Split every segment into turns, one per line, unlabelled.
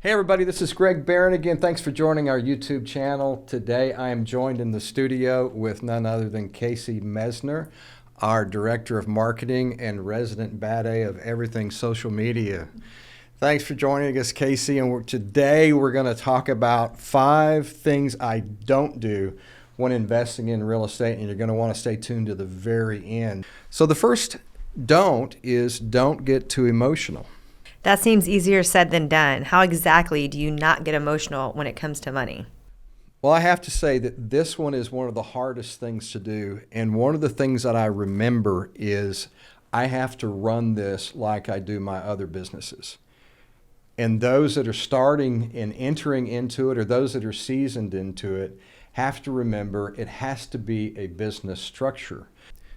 Hey everybody, this is Greg Barron again. Thanks for joining our YouTube channel. Today I am joined in the studio with none other than Casey Mesner, our Director of Marketing and resident bad A of everything social media. Thanks for joining us, Casey. And today we're going to talk about 5 things I don't do when investing in real estate, and you're going to want to stay tuned to the very end. So the first don't is don't get too emotional.
That seems easier said than done. How exactly do you not get emotional when it comes to money?
Well, I have to say that this one is one of the hardest things to do. And one of the things that I remember is I have to run this like I do my other businesses. And those that are starting and entering into it, or those that are seasoned into it, have to remember it has to be a business structure.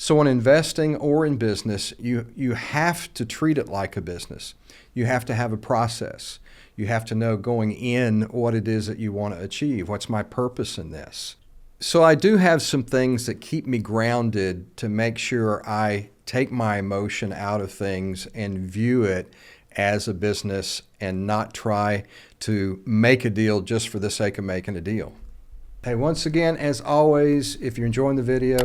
So in investing or in business, you have to treat it like a business. You have to have a process. You have to know going in what it is that you want to achieve. What's my purpose in this? So I do have some things that keep me grounded to make sure I take my emotion out of things and view it as a business and not try to make a deal just for the sake of making a deal. Hey, once again, as always, if you're enjoying the video,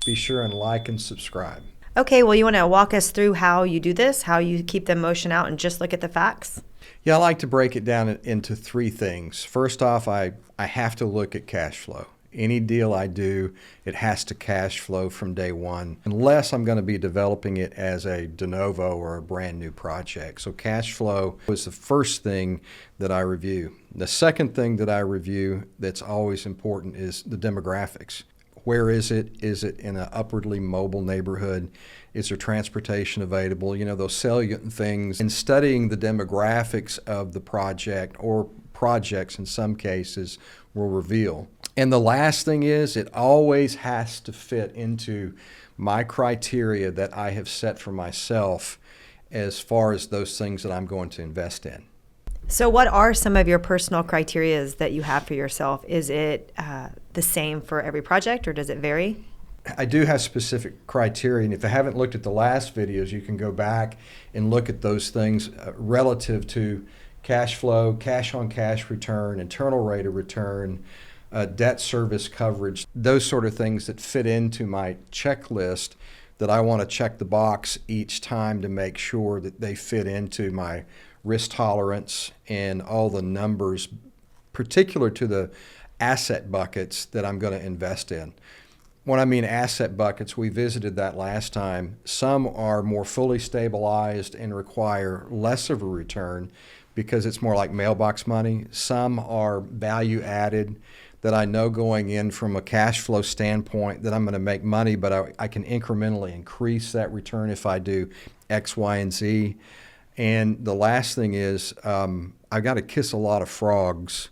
be sure and like and subscribe.
Okay, well, you want to walk us through how you do this, how you keep the emotion out and just look at the facts?
Yeah, I like to break it down into 3 things. First off, I have to look at cash flow. Any deal I do, it has to cash flow from day one, unless I'm going to be developing it as a de novo or a brand new project. So cash flow is the first thing that I review. The second thing that I review that's always important is the demographics. Where is it? Is it in an upwardly mobile neighborhood? Is there transportation available? You know, those salient things. And studying the demographics of the project, or projects in some cases, will reveal. And the last thing is, it always has to fit into my criteria that I have set for myself as far as those things that I'm going to invest in.
So what are some of your personal criterias that you have for yourself? Is it the same for every project, or does it vary?
I do have specific criteria, and if I haven't looked at the last videos, you can go back and look at those things relative to cash flow, cash on cash return, internal rate of return, debt service coverage, those sort of things that fit into my checklist that I want to check the box each time to make sure that they fit into my risk tolerance and all the numbers particular to the asset buckets that I'm going to invest in. When I mean asset buckets, we visited that last time. Some are more fully stabilized and require less of a return because it's more like mailbox money. Some are value added that I know going in from a cash flow standpoint that I'm going to make money, but I can incrementally increase that return if I do X, Y, and Z. And the last thing is I've got to kiss a lot of frogs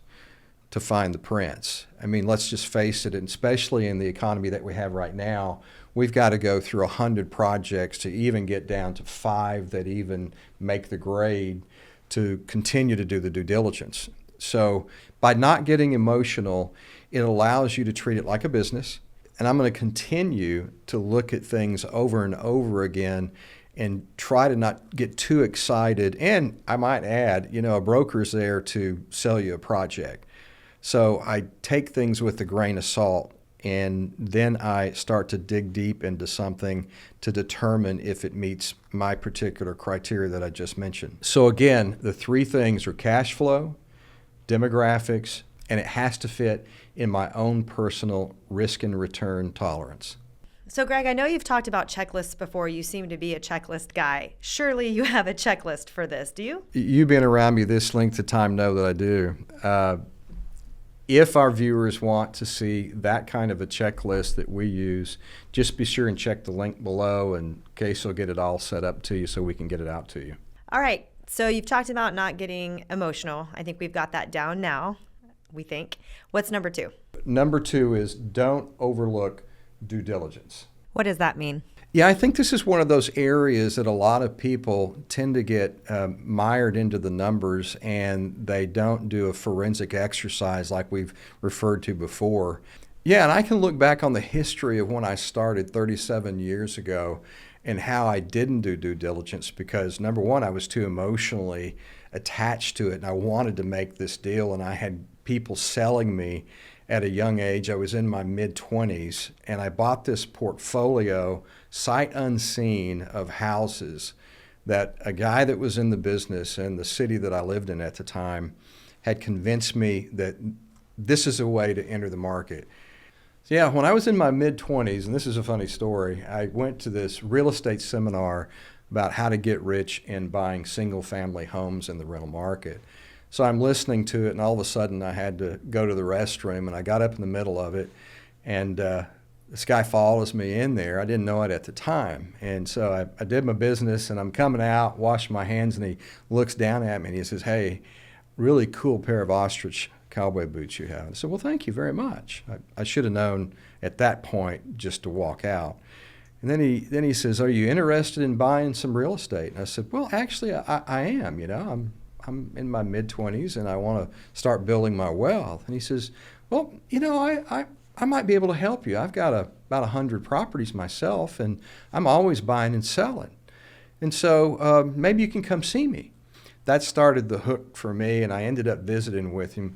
to find the prince. I mean, let's just face it, and especially in the economy that we have right now, we've got to go through 100 projects to even get down to 5 that even make the grade to continue to do the due diligence. So by not getting emotional, it allows you to treat it like a business. And I'm going to continue to look at things over and over again and try to not get too excited. And I might add, you know, a broker's there to sell you a project. So I take things with a grain of salt, and then I start to dig deep into something to determine if it meets my particular criteria that I just mentioned. So again, the 3 things are cash flow, demographics, and it has to fit in my own personal risk and return tolerance.
So Greg, I know you've talked about checklists before. You seem to be a checklist guy. Surely you have a checklist for this, do you?
You being around me this length of time know that I do. If our viewers want to see that kind of a checklist that we use, just be sure and check the link below, and Casey will get it all set up to you so we can get it out to you.
All right. So you've talked about not getting emotional. I think we've got that down now, we think. What's number 2?
Number 2 is don't overlook due diligence.
What does that mean?
Yeah, I think this is one of those areas that a lot of people tend to get mired into the numbers, and they don't do a forensic exercise like we've referred to before. Yeah, and I can look back on the history of when I started 37 years ago and how I didn't do due diligence because, number one, I was too emotionally attached to it, and I wanted to make this deal, and I had people selling me at a young age. I was in my mid-20s, and I bought this portfolio, sight unseen, of houses that a guy that was in the business in the city that I lived in at the time had convinced me that this is a way to enter the market. So yeah, when I was in my mid-20s, and this is a funny story, I went to this real estate seminar about how to get rich in buying single-family homes in the rental market. So I'm listening to it, and all of a sudden I had to go to the restroom, and I got up in the middle of it, and this guy follows me in there. I didn't know it at the time. And so I did my business, and I'm coming out, washing my hands, and he looks down at me, and he says, "Hey, really cool pair of ostrich cowboy boots you have." I said, "Well, thank you very much." I should have known at that point just to walk out. And then he says, "Are you interested in buying some real estate?" And I said, "Well, actually, I am. You know, I'm in my mid-20s, and I want to start building my wealth." And he says, "Well, you know, I might be able to help you. I've got about 100 properties myself, and I'm always buying and selling. And so maybe you can come see me." That started the hook for me, and I ended up visiting with him.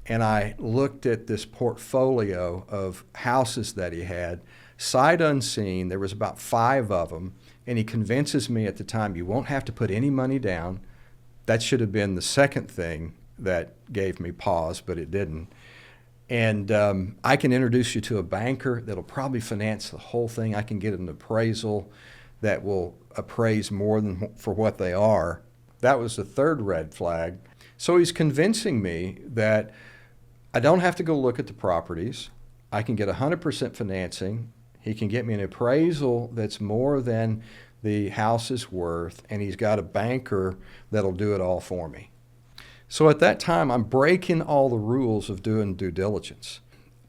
And I looked at this portfolio of houses that he had, sight unseen. There was about 5 of them, and he convinces me at the time, "You won't have to put any money down." That should have been the second thing that gave me pause, but it didn't. And I can introduce you to a banker that'll probably finance the whole thing. I can get an appraisal that will appraise more than for what they are. That was the third red flag. So he's convincing me that I don't have to go look at the properties. I can get 100% financing. He can get me an appraisal that's more than the house is worth, and he's got a banker that'll do it all for me. So at that time, I'm breaking all the rules of doing due diligence.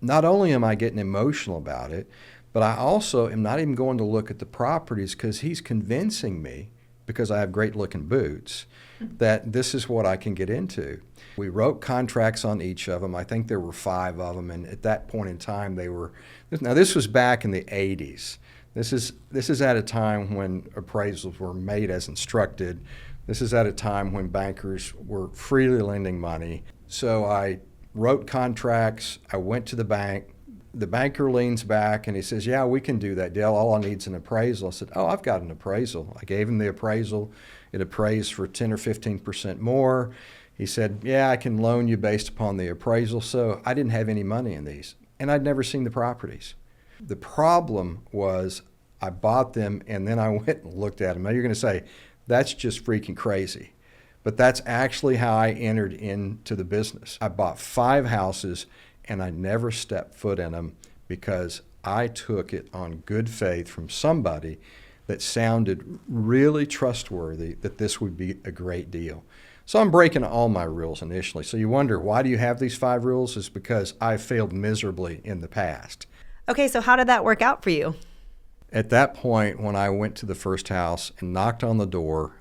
Not only am I getting emotional about it, but I also am not even going to look at the properties because he's convincing me, because I have great looking boots, that this is what I can get into. We wrote contracts on each of them. I think there were 5 of them, and at that point in time they were, now this was back in the 80s. This is at a time when appraisals were made as instructed. This is at a time when bankers were freely lending money. So I wrote contracts. I went to the bank. The banker leans back and he says, "Yeah, we can do that deal. All I need is an appraisal." I said, "Oh, I've got an appraisal." I gave him the appraisal. It appraised for 10 or 15% more. He said, "Yeah, I can loan you based upon the appraisal." So I didn't have any money in these, and I'd never seen the properties. The problem was I bought them, and then I went and looked at them. Now you're going to say, that's just freaking crazy. But that's actually how I entered into the business. I bought 5 houses, and I never stepped foot in them because I took it on good faith from somebody that sounded really trustworthy that this would be a great deal. So I'm breaking all my rules initially. So you wonder, why do you have these 5 rules? It's because I failed miserably in the past.
Okay, so how did that work out for you?
At that point, when I went to the first house and knocked on the door,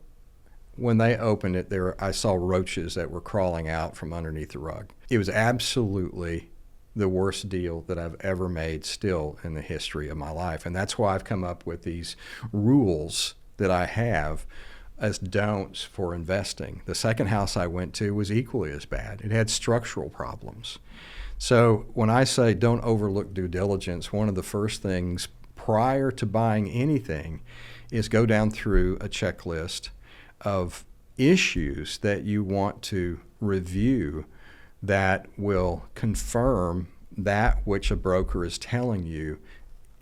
when they opened it, I saw roaches that were crawling out from underneath the rug. It was absolutely the worst deal that I've ever made still in the history of my life. And that's why I've come up with these rules that I have as don'ts for investing. The second house I went to was equally as bad. It had structural problems. So when I say don't overlook due diligence, one of the first things prior to buying anything is go down through a checklist of issues that you want to review that will confirm that which a broker is telling you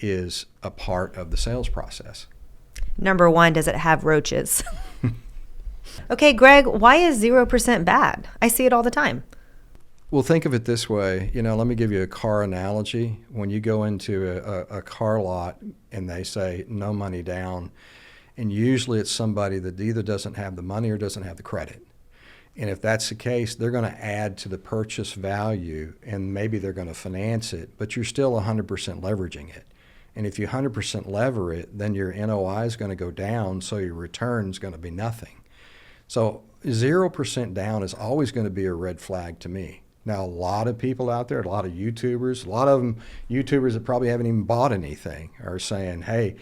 is a part of the sales process.
Number 1, does it have roaches? Okay, Greg, why is 0% bad? I see it all the time.
Well, think of it this way. Let me give you a car analogy. When you go into a car lot and they say no money down, and usually it's somebody that either doesn't have the money or doesn't have the credit. And if that's the case, they're going to add to the purchase value, and maybe they're going to finance it, but you're still 100% leveraging it. And if you 100% lever it, then your NOI is going to go down, so your return is going to be nothing. So 0% down is always going to be a red flag to me. Now, a lot of people out there, a lot of YouTubers, a lot of them YouTubers that probably haven't even bought anything are saying, "Hey,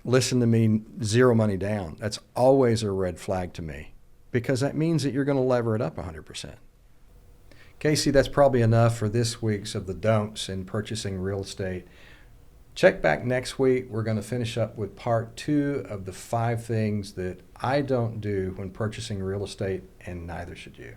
listen to me, 0 money down." That's always a red flag to me. because that means that you're going to lever it up 100%. Casey, that's probably enough for this week's of the don'ts in purchasing real estate. Check back next week. We're going to finish up with part 2 of the 5 things that I don't do when purchasing real estate, and neither should you.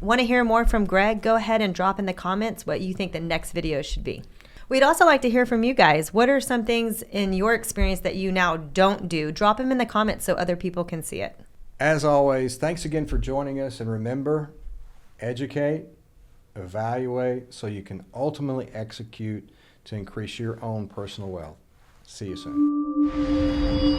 Want to hear more from Greg? Go ahead and drop in the comments what you think the next video should be. We'd also like to hear from you guys. What are some things in your experience that you now don't do? Drop them in the comments so other people can see it.
As always, thanks again for joining us, and remember, educate, evaluate, so you can ultimately execute to increase your own personal wealth. See you soon.